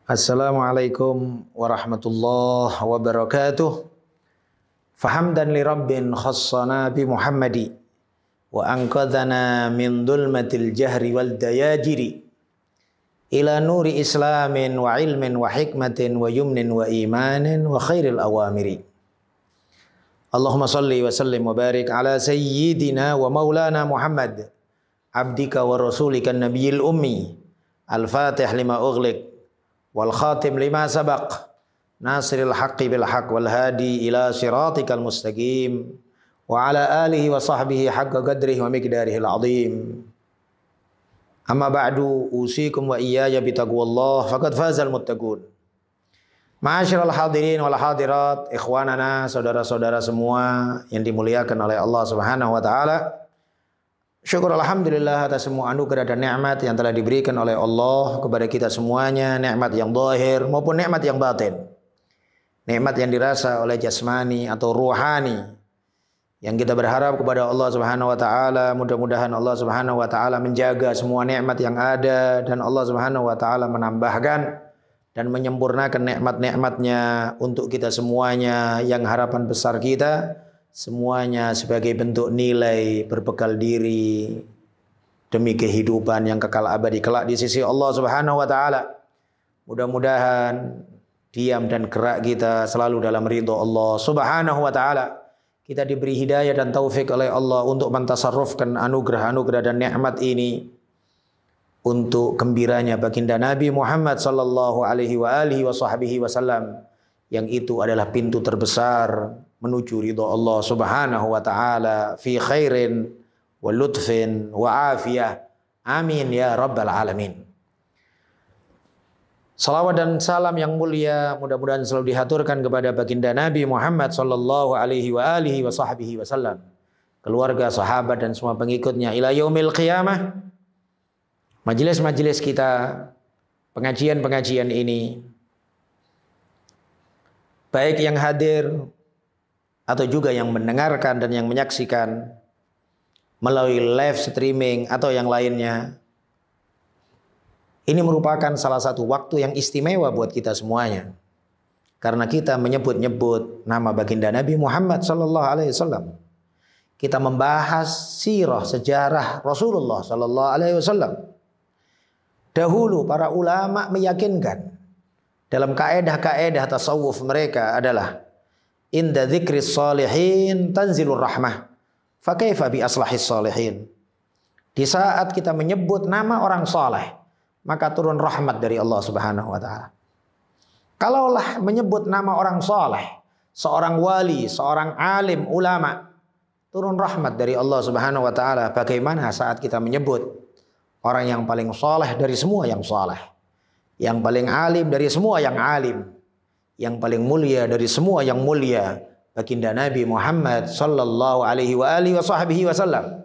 Assalamualaikum warahmatullahi wabarakatuh. Fahamdan li rabbin khassana bi Muhammadi wa anqadhana min dhulmatil jahri wal dayajiri ila nuri islamin wa ilmin wa hikmatin wa yumnin wa imanin wa khairil awamiri. Allahumma salli wa sallim wa barik ala sayyidina wa maulana Muhammad abdika wa rasulika nabiyil ummi al-fatih lima ughliq wal khatim lima sabaq nasiril haqqi bil haqq wal hadi ila siratikal mustaqim wa ala alihi wa sahbihi haqqa qadrihi wa miqdarihil azim. Amma ba'du, usikum wa iyaya bitaqwallah faqad fazal muttaqun. Ma'asyiral hadirin wal hadirat, ikhwanana, saudara-saudara semua yang dimuliakan oleh Allah Subhanahu wa taala. Syukur alhamdulillah atas semua anugerah dan nikmat yang telah diberikan oleh Allah kepada kita semuanya, nikmat yang zahir maupun nikmat yang batin. Nikmat yang dirasa oleh jasmani atau ruhani. Yang kita berharap kepada Allah Subhanahu wa taala, mudah-mudahan Allah Subhanahu wa taala menjaga semua nikmat yang ada dan Allah Subhanahu wa taala menambahkan dan menyempurnakan nikmat-nikmatnya untuk kita semuanya, yang harapan besar kita semuanya sebagai bentuk nilai berbekal diri demi kehidupan yang kekal abadi kelak di sisi Allah Subhanahu wa taala. Mudah-mudahan diam dan gerak kita selalu dalam ridho Allah Subhanahu wa taala. Kita diberi hidayah dan taufik oleh Allah untuk mentasarrufkan anugerah-anugerah dan nikmat ini untuk gembiranya baginda Nabi Muhammad sallallahu alaihi wa alihi wa sahbihi wasallam, yang itu adalah pintu terbesar menuju ridha Allah Subhanahu wa taala fi khairin wa lutfin wa afiyah. Amin ya rabbal alamin. Salawat dan salam yang mulia mudah-mudahan selalu dihaturkan kepada baginda Nabi Muhammad sallallahu alaihi wa alihi wa sahbihi wasallam, keluarga, sahabat dan semua pengikutnya ila yaumil qiyamah. Majelis-majelis kita, pengajian-pengajian ini, baik yang hadir atau juga yang mendengarkan dan yang menyaksikan melalui live streaming atau yang lainnya, ini merupakan salah satu waktu yang istimewa buat kita semuanya, karena kita menyebut-nyebut nama baginda Nabi Muhammad sallallahu alaihi wasallam. Kita membahas sirah, sejarah Rasulullah sallallahu alaihi wasallam. Dahulu para ulama meyakinkan dalam kaedah-kaedah tasawuf mereka adalah inda dzikris shalihin tanzilur rahmah fa kaifa bi aslahis shalihin. Di saat kita menyebut nama orang saleh, maka turun rahmat dari Allah Subhanahu wa taala. Kalaulah menyebut nama orang saleh, seorang wali, seorang alim, ulama, turun rahmat dari Allah Subhanahu wa taala, bagaimana saat kita menyebut orang yang paling saleh dari semua yang saleh, yang paling alim dari semua yang alim, yang paling mulia dari semua yang mulia, baginda Nabi Muhammad sallallahu alaihi wa alihi wa sahbihi wasallam.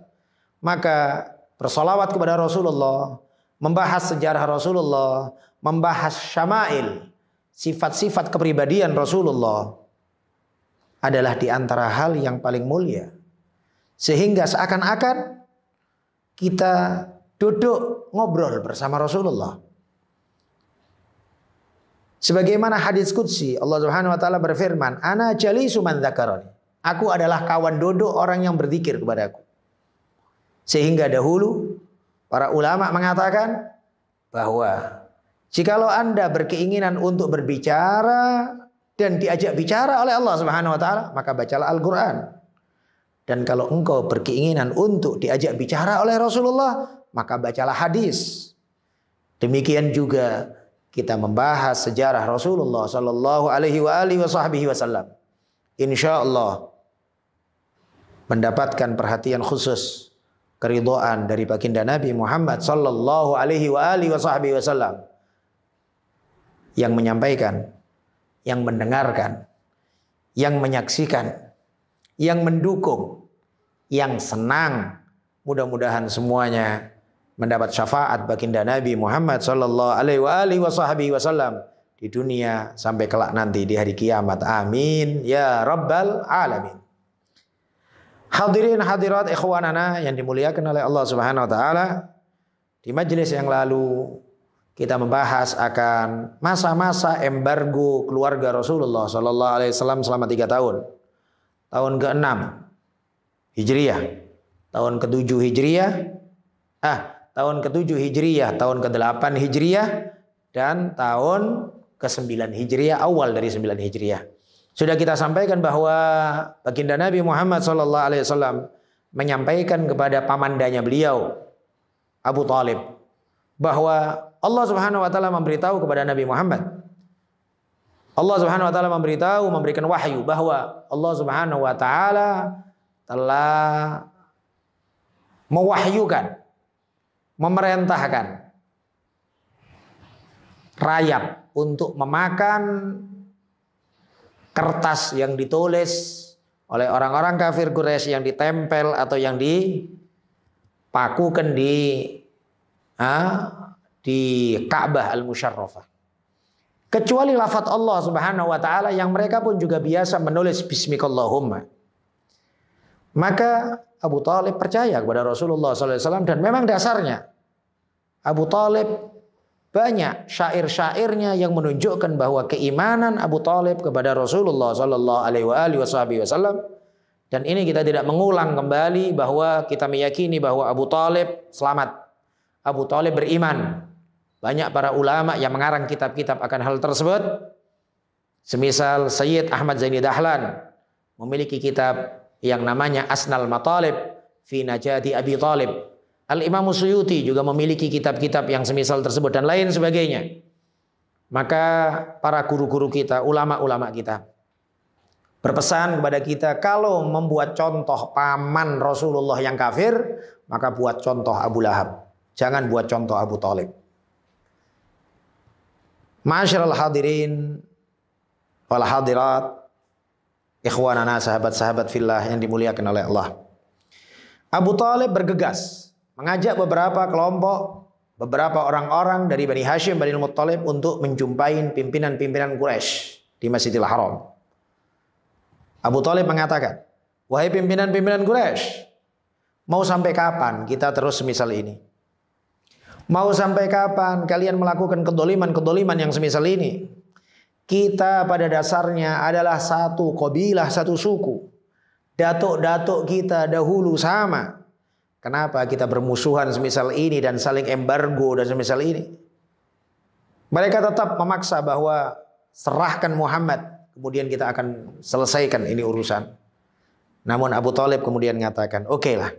Maka bersolawat kepada Rasulullah, membahas sejarah Rasulullah, membahas syama'il, sifat-sifat kepribadian Rasulullah adalah di antara hal yang paling mulia. Sehingga seakan-akan kita duduk ngobrol bersama Rasulullah. Sebagaimana hadis qudsi, Allah Subhanahu wa taala berfirman, "Ana jalisu man dzakarani." Aku adalah kawan duduk orang yang berzikir kepadaku. Sehingga dahulu para ulama mengatakan bahwa jikalau Anda berkeinginan untuk berbicara dan diajak bicara oleh Allah Subhanahu wa taala, maka bacalah Al-Qur'an. Dan kalau engkau berkeinginan untuk diajak bicara oleh Rasulullah, maka bacalah hadis. Demikian juga kita membahas sejarah Rasulullah sallallahu alaihi wa alihi wasallam. Insyaallah mendapatkan perhatian khusus, keridhaan dari baginda Nabi Muhammad sallallahu alaihi wa alihi wasallam, yang menyampaikan, yang mendengarkan, yang menyaksikan, yang mendukung, yang senang. Mudah-mudahan semuanya mendapat syafaat baginda Nabi Muhammad sallallahu alaihi wasallam di dunia sampai kelak nanti di hari kiamat. Amin ya rabbal alamin. Hadirin hadirat ikhwanana yang dimuliakan oleh Allah Subhanahu wa taala, di majelis yang lalu kita membahas akan masa-masa embargo keluarga Rasulullah Sallallahu Alaihi Wasallam selama 3 tahun. Tahun ke-6 Hijriyah, tahun ke-7 Hijriyah, tahun ke-7 Hijriyah, tahun ke-8 Hijriyah, dan tahun ke-9 Hijriyah, awal dari 9 Hijriyah. Sudah kita sampaikan bahwa baginda Nabi Muhammad Sallallahu Alaihi Wasallam menyampaikan kepada pamandanya beliau, Abu Talib, bahwa Allah Subhanahu wa taala memberitahu kepada Nabi Muhammad. Allah Subhanahu wa taala memberitahu, memberikan wahyu bahwa Allah Subhanahu wa taala telah mewahyukan, memerintahkan rayap untuk memakan kertas yang ditulis oleh orang-orang kafir Quraisy yang ditempel atau yang dipakukan di Ka'bah Al-Musyarrafah. Kecuali lafaz Allah Subhanahu wa taala yang mereka pun juga biasa menulis bismikallahumma. Maka Abu Talib percaya kepada Rasulullah SAW, dan memang dasarnya Abu Talib banyak syair-syairnya yang menunjukkan bahwa keimanan Abu Talib kepada Rasulullah Sallallahu Alaihi Wasallam. Dan ini kita tidak mengulang kembali bahwa kita meyakini bahwa Abu Talib selamat, Abu Talib beriman. Banyak para ulama yang mengarang kitab-kitab akan hal tersebut. Semisal Sayyid Ahmad Zaini Dahlan memiliki kitab yang namanya Asnal Matalib fi Najati Abi Talib. Al-Imam Suyuti juga memiliki kitab-kitab yang semisal tersebut dan lain sebagainya. Maka para guru-guru kita, ulama-ulama kita berpesan kepada kita, kalau membuat contoh paman Rasulullah yang kafir, maka buat contoh Abu Lahab. Jangan buat contoh Abu Talib. Ma'asyiral hadirin wal hadirat, ikhwanana, sahabat-sahabat fillah yang dimuliakan oleh Allah. Abu Talib bergegas mengajak beberapa kelompok, beberapa orang-orang dari Bani Hashim, Bani Muttalib untuk menjumpai pimpinan-pimpinan Quraisy di Masjidil Haram. Abu Talib mengatakan, wahai pimpinan-pimpinan Quraisy, mau sampai kapan kita terus semisal ini? Mau sampai kapan kalian melakukan kedoliman-kedoliman yang semisal ini? Kita pada dasarnya adalah satu kabilah, satu suku. Datuk-datuk kita dahulu sama. Kenapa kita bermusuhan semisal ini dan saling embargo dan semisal ini? Mereka tetap memaksa bahwa serahkan Muhammad, kemudian kita akan selesaikan ini urusan. Namun Abu Talib kemudian mengatakan, oke lah.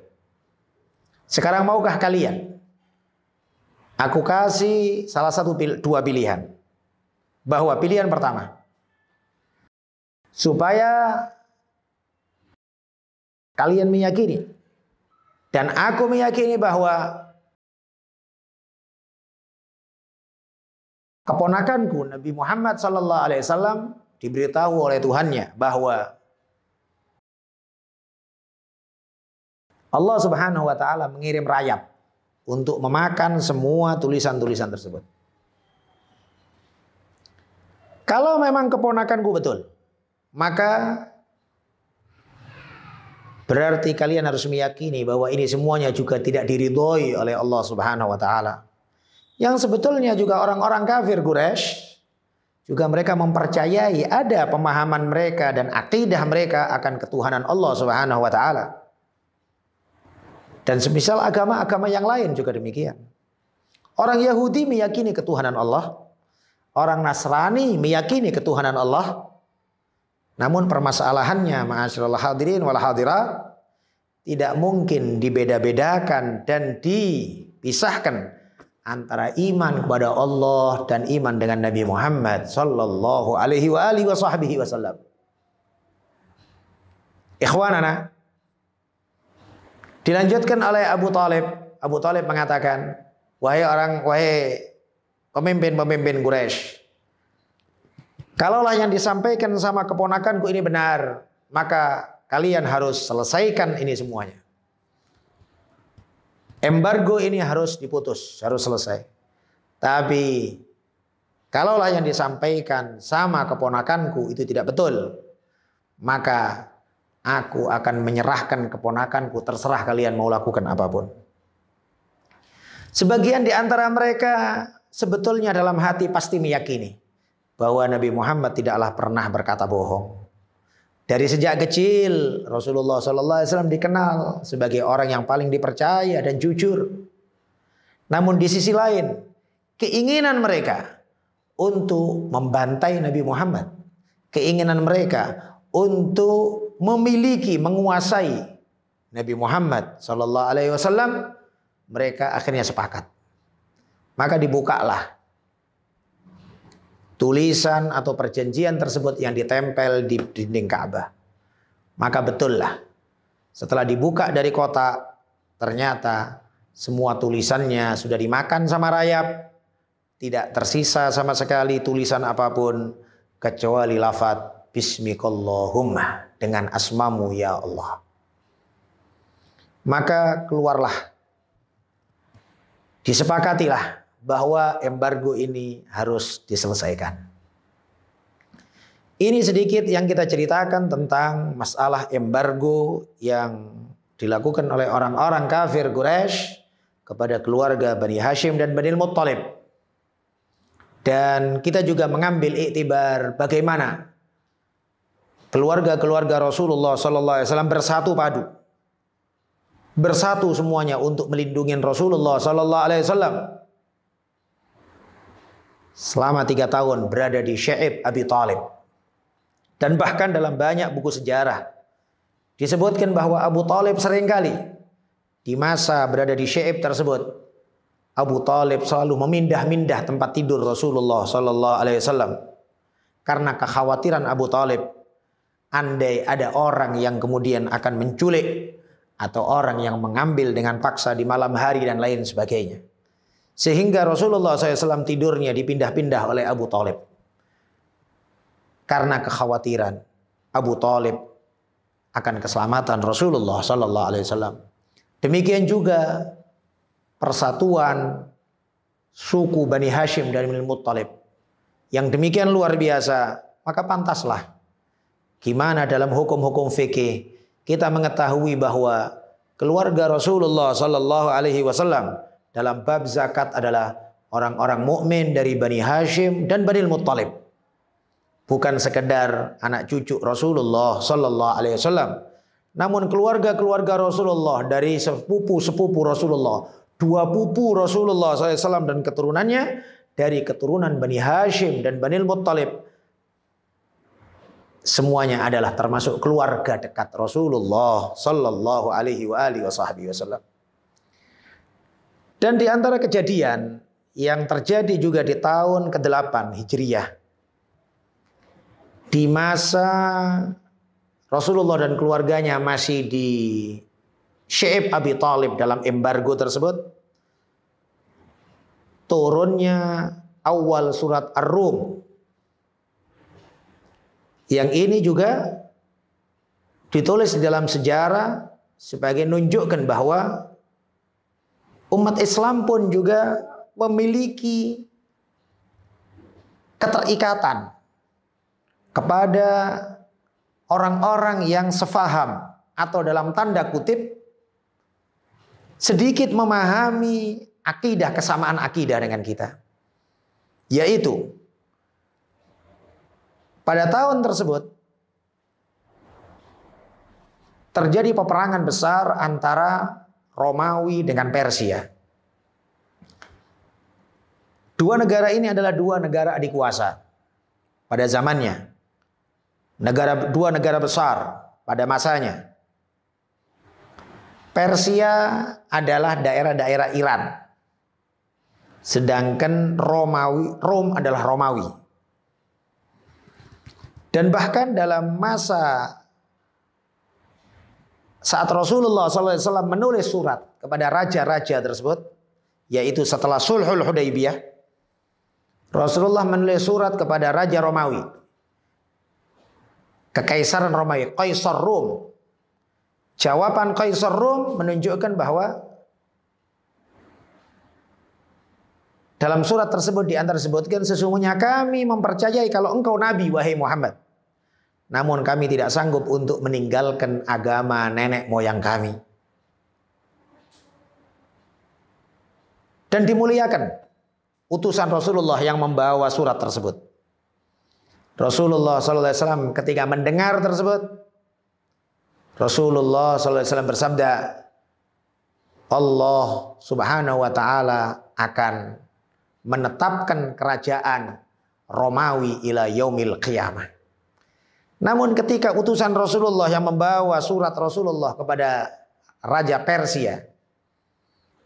Sekarang maukah kalian? Aku kasih salah satu dua pilihan. Bahwa pilihan pertama, supaya kalian meyakini dan aku meyakini bahwa keponakanku Nabi Muhammad Sallallahu Alaihi Wasallam diberitahu oleh Tuhannya bahwa Allah Subhanahu Wa Taala mengirim rayap untuk memakan semua tulisan-tulisan tersebut. Kalau memang keponakanku betul, maka berarti kalian harus meyakini bahwa ini semuanya juga tidak diridhoi oleh Allah Subhanahu wa taala. Yang sebetulnya juga orang-orang kafir Quraisy juga mereka mempercayai ada pemahaman mereka dan akidah mereka akan ketuhanan Allah Subhanahu wa taala. Dan semisal agama-agama yang lain juga demikian. Orang Yahudi meyakini ketuhanan Allah, orang Nasrani meyakini ketuhanan Allah. Namun permasalahannya, ma'asyiral hadirin wal hadirat, tidak mungkin dibeda-bedakan dan dipisahkan antara iman kepada Allah dan iman dengan Nabi Muhammad sallallahu alaihi wasallam. Ikhwanana, dilanjutkan oleh Abu Talib. Abu Talib mengatakan, wahai pemimpin-pemimpin Quraisy, kalaulah yang disampaikan sama keponakanku ini benar, maka kalian harus selesaikan ini semuanya. Embargo ini harus diputus, harus selesai. Tapi kalaulah yang disampaikan sama keponakanku itu tidak betul, maka aku akan menyerahkan keponakanku, terserah kalian mau lakukan apapun. Sebagian di antara mereka sebetulnya dalam hati pasti meyakini bahwa Nabi Muhammad tidaklah pernah berkata bohong. Dari sejak kecil Rasulullah SAW dikenal sebagai orang yang paling dipercaya dan jujur. Namun di sisi lain, keinginan mereka untuk membantai Nabi Muhammad, keinginan mereka untuk memiliki, menguasai Nabi Muhammad SAW, mereka akhirnya sepakat. Maka dibukalah tulisan atau perjanjian tersebut yang ditempel di dinding Ka'bah. Maka betullah setelah dibuka dari kotak, ternyata semua tulisannya sudah dimakan sama rayap. Tidak tersisa sama sekali tulisan apapun kecuali lafaz Bismikallahumma, dengan asmamu ya Allah. Maka keluarlah, disepakatilah bahwa embargo ini harus diselesaikan. Ini sedikit yang kita ceritakan tentang masalah embargo yang dilakukan oleh orang-orang kafir Quraisy kepada keluarga Bani Hashim dan Bani Muttalib. Dan kita juga mengambil iktibar bagaimana keluarga-keluarga Rasulullah SAW bersatu padu, bersatu semuanya untuk melindungi Rasulullah SAW. Selama 3 tahun berada di Syi'ib Abi Thalib. Dan bahkan dalam banyak buku sejarah disebutkan bahwa Abu Thalib seringkali di masa berada di Syi'ib tersebut, Abu Thalib selalu memindah-mindah tempat tidur Rasulullah SAW. Karena kekhawatiran Abu Thalib, andai ada orang yang kemudian akan menculik atau orang yang mengambil dengan paksa di malam hari dan lain sebagainya. Sehingga Rasulullah SAW tidurnya dipindah-pindah oleh Abu Thalib. Karena kekhawatiran Abu Thalib akan keselamatan Rasulullah SAW. Demikian juga persatuan suku Bani Hashim dan Bani Muttalib yang demikian luar biasa. Maka pantaslah gimana dalam hukum-hukum fikih kita mengetahui bahwa keluarga Rasulullah SAW dalam bab zakat adalah orang-orang mukmin dari Bani Hashim dan Bani Muttalib. Bukan sekedar anak cucu Rasulullah SAW. Namun keluarga-keluarga Rasulullah dari sepupu-sepupu Rasulullah, 2 pupu Rasulullah SAW dan keturunannya dari keturunan Bani Hashim dan Bani Muttalib. Semuanya adalah termasuk keluarga dekat Rasulullah SAW. Dan di antara kejadian yang terjadi juga di tahun ke-8 Hijriyah, di masa Rasulullah dan keluarganya masih di Syi'ib Abi Thalib dalam embargo tersebut, turunnya awal surat Ar-Rum. Yang ini juga ditulis dalam sejarah sebagai menunjukkan bahwa umat Islam pun juga memiliki keterikatan kepada orang-orang yang sefaham atau dalam tanda kutip sedikit memahami akidah, kesamaan akidah dengan kita. Yaitu pada tahun tersebut terjadi peperangan besar antara Romawi dengan Persia. 2 negara ini adalah 2 negara adik kuasa pada zamannya. 2 negara besar pada masanya. Persia adalah daerah-daerah Iran. Sedangkan Rom adalah Romawi. Dan bahkan dalam masa saat Rasulullah SAW menulis surat kepada raja-raja tersebut, yaitu setelah Sulhul Hudaybiyah, Rasulullah menulis surat kepada Raja Romawi, Kekaisaran Romawi, Kaisar Rom. Jawaban Kaisar Rom menunjukkan bahwa dalam surat tersebut diantara disebutkan, sesungguhnya kami mempercayai kalau engkau Nabi, wahai Muhammad. Namun kami tidak sanggup untuk meninggalkan agama nenek moyang kami. Dan dimuliakan utusan Rasulullah yang membawa surat tersebut. Rasulullah SAW ketika mendengar tersebut, Rasulullah SAW bersabda, Allah Subhanahu wa Ta'ala akan menetapkan kerajaan Romawi ila yaumil qiyamah. Namun ketika utusan Rasulullah yang membawa surat Rasulullah kepada Raja Persia,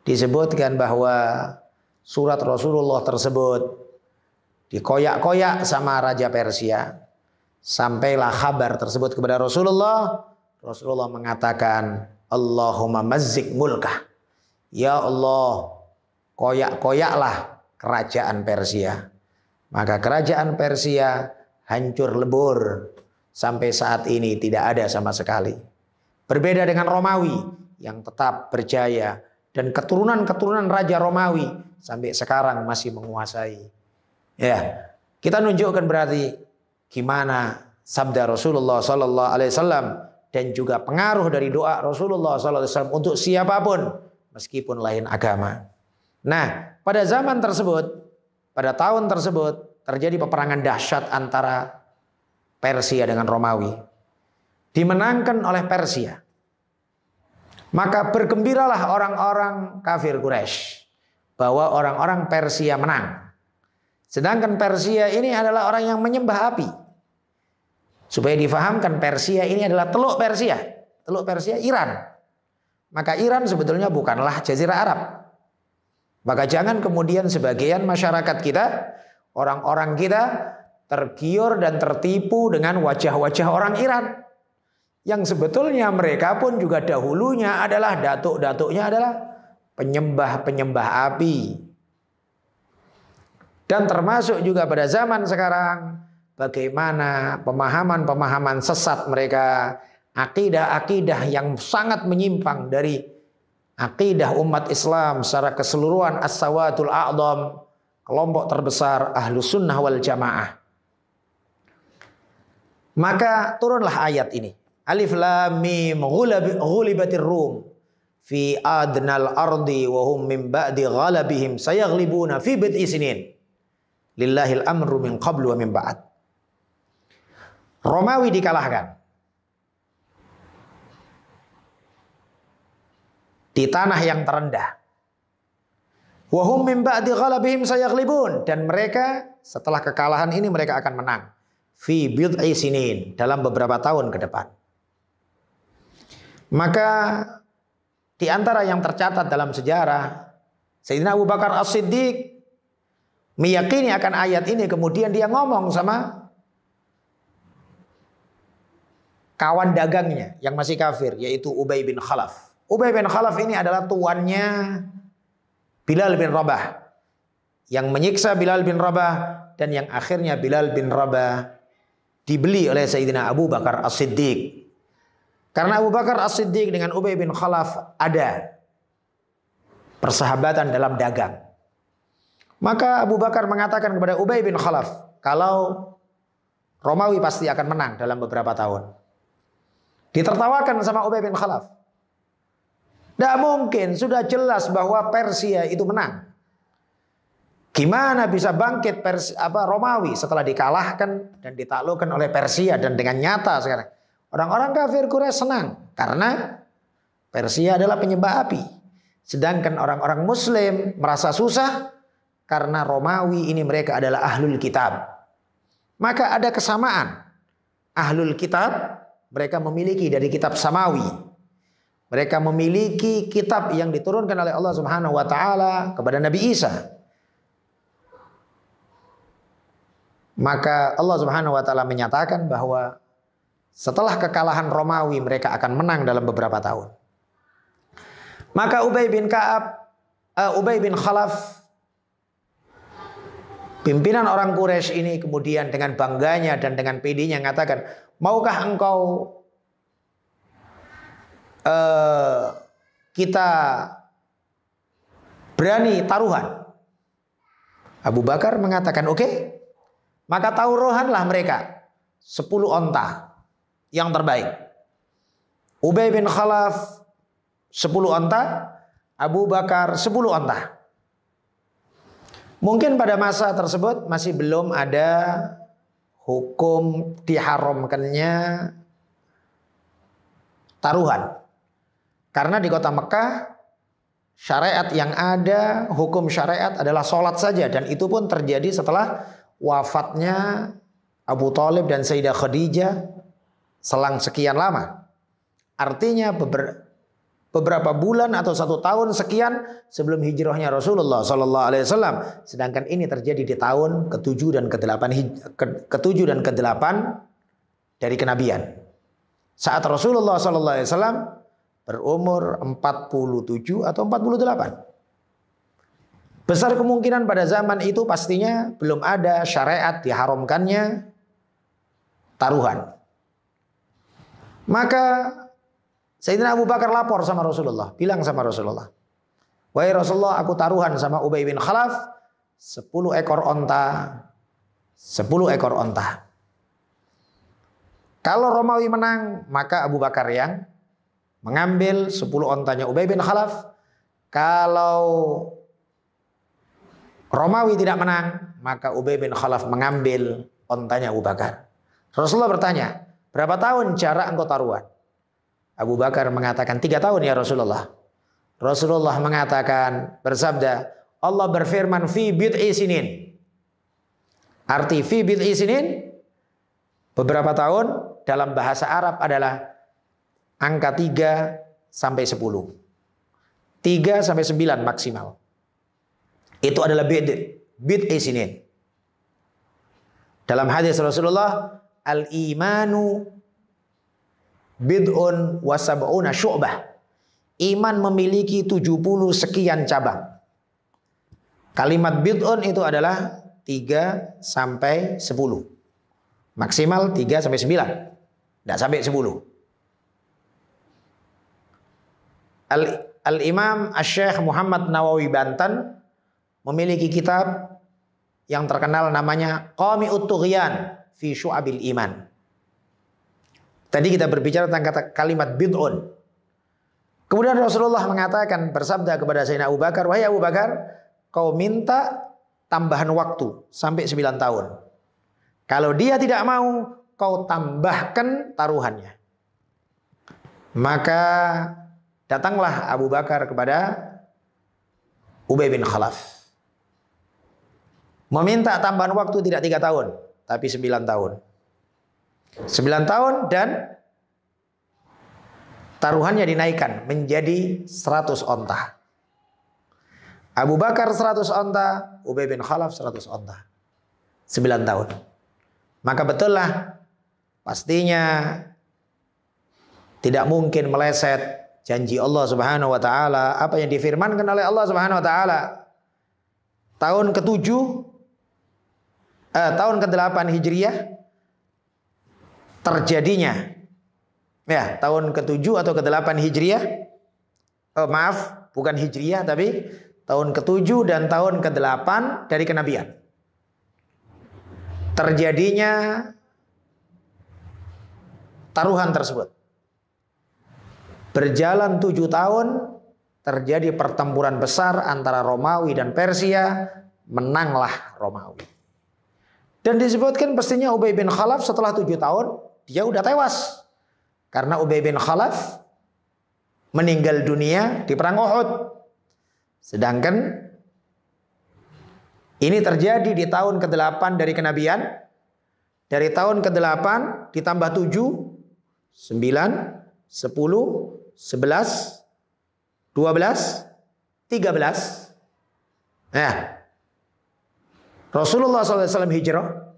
disebutkan bahwa surat Rasulullah tersebut dikoyak-koyak sama Raja Persia. Sampailah kabar tersebut kepada Rasulullah. Rasulullah mengatakan, Allahumma mazzik mulkah. Ya Allah, koyak-koyaklah kerajaan Persia. Maka kerajaan Persia hancur lebur. Sampai saat ini tidak ada sama sekali. Berbeda dengan Romawi yang tetap berjaya. Dan keturunan-keturunan Raja Romawi sampai sekarang masih menguasai. Ya, kita nunjukkan berarti gimana sabda Rasulullah SAW dan juga pengaruh dari doa Rasulullah SAW untuk siapapun meskipun lain agama. Nah, pada zaman tersebut, pada tahun tersebut terjadi peperangan dahsyat antara Persia dengan Romawi. Dimenangkan oleh Persia. Maka bergembiralah orang-orang kafir Quraisy bahwa orang-orang Persia menang. Sedangkan Persia ini adalah orang yang menyembah api. Supaya difahamkan Persia ini adalah teluk Persia. Teluk Persia Iran. Maka Iran sebetulnya bukanlah Jazirah Arab. Maka jangan kemudian sebagian masyarakat kita, orang-orang kita tergiur dan tertipu dengan wajah-wajah orang Iran. Yang sebetulnya mereka pun juga dahulunya adalah datuk-datuknya adalah penyembah-penyembah api. Dan termasuk juga pada zaman sekarang bagaimana pemahaman-pemahaman sesat mereka, akidah-akidah yang sangat menyimpang dari akidah umat Islam secara keseluruhan, as-sawatul a'dham, kelompok terbesar Ahlus Sunnah wal Jamaah. Maka turunlah ayat ini. Alif lam mim ghulibatir rum fi adnal ardi wa hum min ba'di ghalabihim sayaghlibuna fi bid'i sinin. Lillahil amru min qablu wa min ba'd. Romawi dikalahkan di tanah yang terendah. Wa hum min ba'di ghalabihim sayaghlibun, dan mereka setelah kekalahan ini mereka akan menang. Fi bid'i sinin, dalam beberapa tahun ke depan. Maka di antara yang tercatat dalam sejarah, Sayyidina Abu Bakar As-Siddiq meyakini akan ayat ini, kemudian dia ngomong sama kawan dagangnya yang masih kafir, yaitu Ubay bin Khalaf. Ubay bin Khalaf ini adalah tuannya Bilal bin Rabah, yang menyiksa Bilal bin Rabah, dan yang akhirnya Bilal bin Rabah dibeli oleh Sayyidina Abu Bakar As-Siddiq. Karena Abu Bakar As-Siddiq dengan Ubay bin Khalaf ada persahabatan dalam dagang. Maka Abu Bakar mengatakan kepada Ubay bin Khalaf, kalau Romawi pasti akan menang dalam beberapa tahun. Ditertawakan sama Ubay bin Khalaf. Tidak mungkin, sudah jelas bahwa Persia itu menang. Gimana bisa bangkit Romawi setelah dikalahkan dan ditaklukkan oleh Persia, dan dengan nyata sekarang. Orang-orang kafir Quraisy senang karena Persia adalah penyembah api. Sedangkan orang-orang Muslim merasa susah karena Romawi ini mereka adalah ahlul kitab. Maka ada kesamaan. Ahlul kitab mereka memiliki dari kitab samawi. Mereka memiliki kitab yang diturunkan oleh Allah Subhanahu wa taala kepada Nabi Isa. Maka Allah Subhanahu wa taala menyatakan bahwa setelah kekalahan Romawi mereka akan menang dalam beberapa tahun. Maka Ubay bin Khalaf, pimpinan orang Quraisy ini, kemudian dengan bangganya dan dengan pedenya mengatakan, maukah engkau kita berani taruhan? Abu Bakar mengatakan oke. Maka taruhanlah mereka 10 onta yang terbaik. Ubay bin Khalaf 10 onta, Abu Bakar 10 onta. Mungkin pada masa tersebut masih belum ada hukum diharamkannya taruhan. Karena di kota Mekah syariat yang ada, hukum syariat adalah sholat saja. Dan itu pun terjadi setelah wafatnya Abu Thalib dan Sayyidah Khadijah selang sekian lama. Artinya beberapa bulan atau 1 tahun sekian sebelum hijrahnya Rasulullah Sallallahu Alaihi Wasallam. Sedangkan ini terjadi di tahun ke-7 dan ke-8 dan ke-8 dari kenabian. Saat Rasulullah Sallallahu Alaihi Wasallam berumur 47 atau 48. Besar kemungkinan pada zaman itu pastinya belum ada syariat diharamkannya taruhan. Maka Sayyidina Abu Bakar lapor sama Rasulullah, bilang sama Rasulullah, "Wahai Rasulullah, aku taruhan sama Ubay bin Khalaf 10 ekor onta. 10 ekor onta. Kalau Romawi menang, maka Abu Bakar yang mengambil 10 ontanya Ubay bin Khalaf. Kalau Romawi tidak menang, maka Ubay bin Khalaf mengambil ontanya Abu Bakar." Rasulullah bertanya, "Berapa tahun jarak engkau taruhan?" Abu Bakar mengatakan 3 tahun ya Rasulullah. Rasulullah mengatakan, bersabda, Allah berfirman fi bid'i sinin. Arti fi bid'i sinin, beberapa tahun dalam bahasa Arab adalah angka 3 sampai 10. 3 sampai 9 maksimal. Itu adalah bid'i sinin. Dalam hadis Rasulullah, al-imanu bid'un wa sab'una syu'bah. Iman memiliki 70 sekian cabang. Kalimat bid'un itu adalah 3 sampai 10. Maksimal 3 sampai 9. Tidak sampai 10. Al-Imam Asy-Syaikh Muhammad Nawawi Banten memiliki kitab yang terkenal namanya Qami'ut Tughyan fi Syu'abil Iman. Tadi kita berbicara tentang kata kalimat bid'un. Kemudian Rasulullah mengatakan, bersabda kepada Sayyidina Abu Bakar, "Wahai Abu Bakar, kau minta tambahan waktu sampai 9 tahun. Kalau dia tidak mau, kau tambahkan taruhannya." Maka datanglah Abu Bakar kepada Ubay bin Khalaf, meminta tambahan waktu tidak 3 tahun, tapi 9 tahun. 9 tahun dan taruhannya dinaikkan menjadi 100 onta. Abu Bakar 100 onta, Ubay bin Khalaf 100 onta. 9 tahun. Maka betullah pastinya tidak mungkin meleset janji Allah Subhanahu wa taala, apa yang difirmankan oleh Allah Subhanahu wa taala. Tahun ke-7 tahun ke-8 Hijriah terjadinya, ya, tahun ke-7 atau ke-8 Hijriah, maaf, bukan Hijriah tapi tahun ke-7 dan tahun ke-8 dari kenabian. Terjadinya taruhan tersebut. Berjalan 7 tahun, terjadi pertempuran besar antara Romawi dan Persia, menanglah Romawi. Dan disebutkan pastinya Ubay bin Khalaf setelah 7 tahun, dia udah tewas. Karena Ubay bin Khalaf meninggal dunia di perang Uhud. Sedangkan ini terjadi di tahun ke-8 dari kenabian. Dari tahun ke-8 ditambah 7, 9, 10, 11, 12, 13. Nah, Rasulullah SAW hijrah.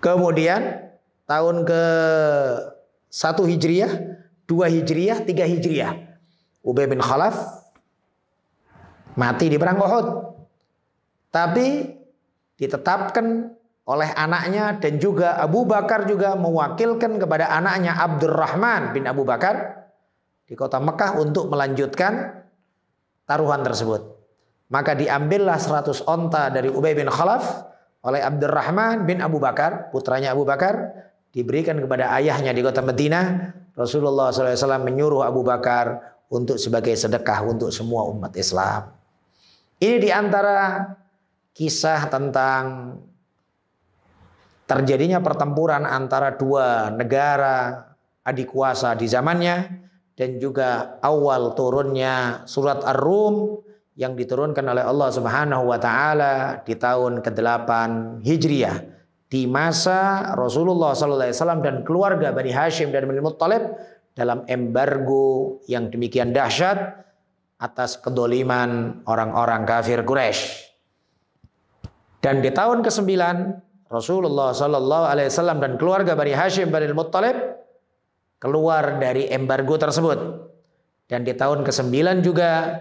Kemudian tahun ke-1 Hijriah, 2 Hijriah, 3 Hijriah, Ubay bin Khalaf mati di perang Uhud. Tapi ditetapkan oleh anaknya, dan juga Abu Bakar juga mewakilkan kepada anaknya Abdurrahman bin Abu Bakar di kota Mekah untuk melanjutkan taruhan tersebut. Maka diambillah 100 onta dari Ubay bin Khalaf oleh Abdurrahman bin Abu Bakar, putranya Abu Bakar, diberikan kepada ayahnya di kota Madinah. Rasulullah SAW menyuruh Abu Bakar untuk sebagai sedekah untuk semua umat Islam. Ini diantara kisah tentang terjadinya pertempuran antara dua negara adik kuasa di zamannya, dan juga awal turunnya surat Ar-Rum yang diturunkan oleh Allah Subhanahu wa taala di tahun ke-8 Hijriah, di masa Rasulullah sallallahu alaihi wasallam dan keluarga Bani Hashim dan Bani Muttalib dalam embargo yang demikian dahsyat atas kedoliman orang-orang kafir Quraisy. Dan di tahun ke-9 Rasulullah sallallahu alaihi wasallam dan keluarga Bani Hashim Bani Muttalib keluar dari embargo tersebut. Dan di tahun ke-9 juga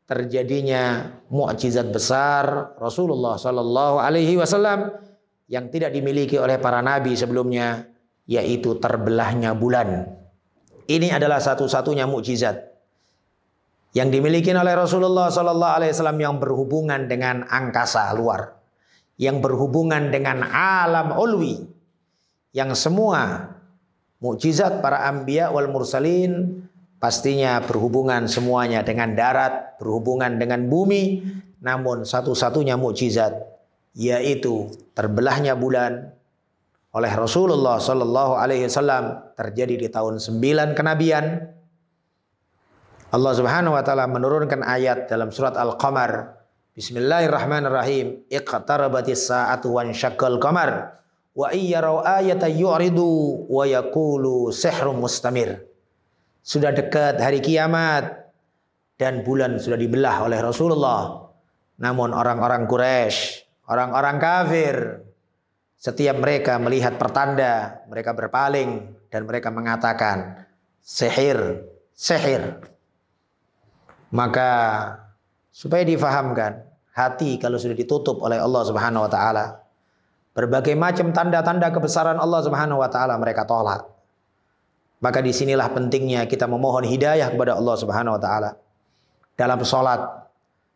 terjadinya mukjizat besar Rasulullah sallallahu alaihi wasallam yang tidak dimiliki oleh para nabi sebelumnya, yaitu terbelahnya bulan. Ini adalah satu-satunya mukjizat yang dimiliki oleh Rasulullah sallallahu alaihi wasallam yang berhubungan dengan angkasa luar, yang berhubungan dengan alam ulwi, yang semua mukjizat para anbiya wal mursalin pastinya berhubungan semuanya dengan darat, berhubungan dengan bumi. Namun satu-satunya mukjizat yaitu terbelahnya bulan oleh Rasulullah sallallahu alaihi wasallam terjadi di tahun 9 kenabian. Allah Subhanahu wa taala menurunkan ayat dalam surat Al-Qamar. Bismillahirrahmanirrahim. Iqtarabatis sa'atu wansyaqqal qamar wa iyyarau ayatan yu'ridu wa yaqulu sihrun mustamir. Sudah dekat hari kiamat dan bulan sudah dibelah oleh Rasulullah. Namun orang-orang Quraisy, orang-orang kafir, setiap mereka melihat pertanda, mereka berpaling dan mereka mengatakan sihir, sihir. Maka supaya difahamkan, hati kalau sudah ditutup oleh Allah Subhanahu wa taala, berbagai macam tanda-tanda kebesaran Allah Subhanahu wa taala mereka tolak. Maka disinilah pentingnya kita memohon hidayah kepada Allah Subhanahu wa taala. Dalam sholat,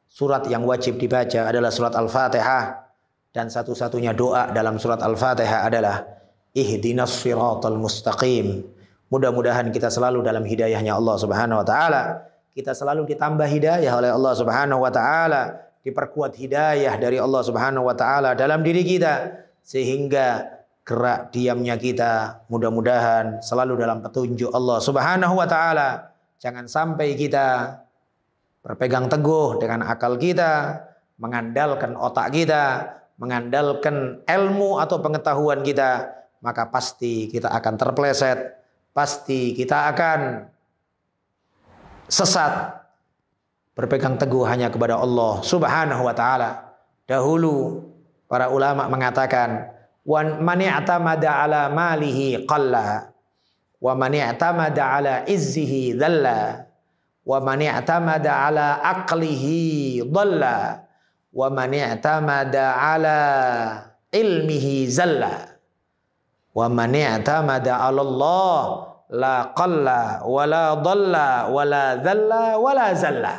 surat yang wajib dibaca adalah surat Al-Fatihah, dan satu-satunya doa dalam surat Al-Fatihah adalah ihdinas siratal mustaqim. Mudah-mudahan kita selalu dalam hidayahnya Allah Subhanahu wa taala. Kita selalu ditambah hidayah oleh Allah Subhanahu wa taala, diperkuat hidayah dari Allah Subhanahu wa taala dalam diri kita, sehingga gerak diamnya kita mudah-mudahan selalu dalam petunjuk Allah Subhanahu wa taala. Jangan sampai kita berpegang teguh dengan akal kita, mengandalkan otak kita, mengandalkan ilmu atau pengetahuan kita, maka pasti kita akan terpeleset, pasti kita akan sesat. Berpegang teguh hanya kepada Allah Subhanahu wa taala. Dahulu para ulama mengatakan, wa man i'tamada ala malihi qalla wa man i'tamada ala izzihi dhalla wa man i'tamada ala aqlihi dhalla wa man i'tamada ala ilmihi zalla wa man i'tamada ala Allah la qalla wa la dhalla wa la dhalla wa la zalla.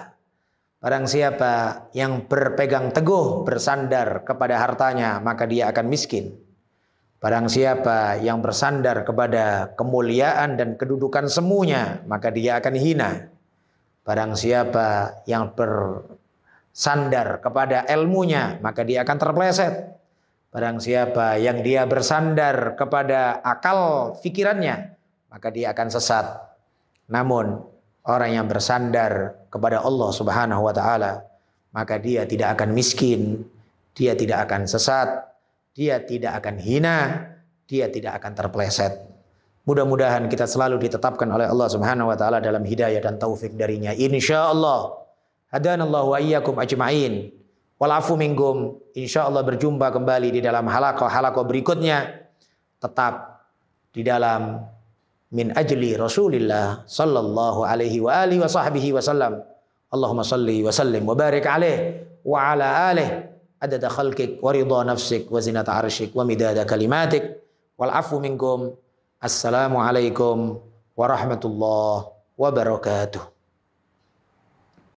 Barang siapa yang berpegang teguh, bersandar kepada hartanya, maka dia akan miskin. Barang siapa yang bersandar kepada kemuliaan dan kedudukan semuanya, maka dia akan hina. Barang siapa yang bersandar kepada ilmunya, maka dia akan terpeleset. Barang siapa yang dia bersandar kepada akal fikirannya, maka dia akan sesat. Namun orang yang bersandar kepada Allah Subhanahu wa taala, maka dia tidak akan miskin, dia tidak akan sesat, dia tidak akan hina, dia tidak akan terpeleset. Mudah-mudahan kita selalu ditetapkan oleh Allah Subhanahu wa taala dalam hidayah dan taufik darinya, insyaallah. Hadanallahu wa iyyakum ajma'in. Wal afu minkum. Insyaallah berjumpa kembali di dalam halaqah-halaqah berikutnya, tetap di dalam min ajli Rasulillah sallallahu alaihi wa alihi wa sahbihi wasallam. Allahumma salli wa sallim wa barik alaihi wa ala alihi adada khalqik wa ridha nafsik wa zinata arsyik wa midada kalimatik. Wal afu minkum. Assalamu alaikum warahmatullahi wabarakatuh.